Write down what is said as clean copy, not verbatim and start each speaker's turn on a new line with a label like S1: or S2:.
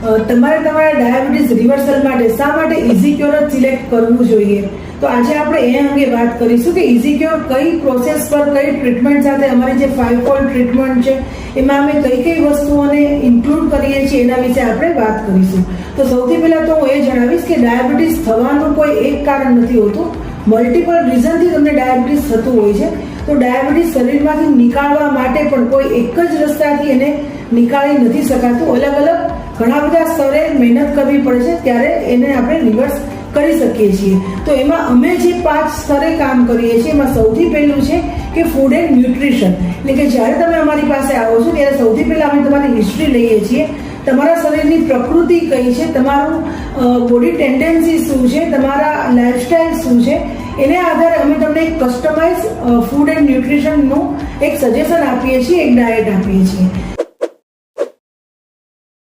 S1: તમારે તમારા diabetes reversal માટે શા માટે ઇઝીક્યોર જ સિલેક્ટ કરવું જોઈએ? તો આજે આપણે એ અંગે વાત કરીશું કે ઇઝીક્યોર કઈ પ્રોસેસ પર કઈ ટ્રીટમેન્ટ સાથે અમારી જે 5-fold ટ્રીટમેન્ટ છે એમાં અમે કઈ કઈ વસ્તુઓને ઇન્ક્લુડ કરીએ છીએ એના વિશે આપણે વાત કરીશું. તો સૌથી પહેલા તો હું એ જણાવીશ કે ડાયાબિટીસ થવાનું કોઈ એક કારણ નથી હોતું, મલ્ટિપલ રીઝનથી તમને ડાયાબિટીસ થતું હોય છે. તો ડાયાબિટીસ શરીરમાંથી નીકાળવા માટે પણ કોઈ એક જ રસ્તાથી એને નીકાળી નથી શકાતું. અલગ અલગ ઘણા બધા સ્તરે મહેનત કરવી પડે છે ત્યારે એને આપણે રિવર્સ કરી શકીએ છીએ. તો એમાં અમે જે 5 સ્તરે કામ કરીએ છીએ એમાં સૌથી પહેલું છે કે ફૂડ એન્ડ ન્યુટ્રિશન. એટલે કે જ્યારે તમે અમારી પાસે આવો છો ત્યારે સૌથી પહેલા અમે તમારી હિસ્ટ્રી લઈએ છીએ. તમારા શરીરની પ્રકૃતિ કઈ છે, તમારું બોડી ટેન્ડન્સી શું છે, તમારા લાઈફસ્ટાઈલ શું છે, એને આધારે અમે તમને એક કસ્ટમાઇઝ ફૂડ એન્ડ ન્યુટ્રિશનનું એક સજેશન આપીએ છીએ, એક ડાયટ આપીએ છીએ.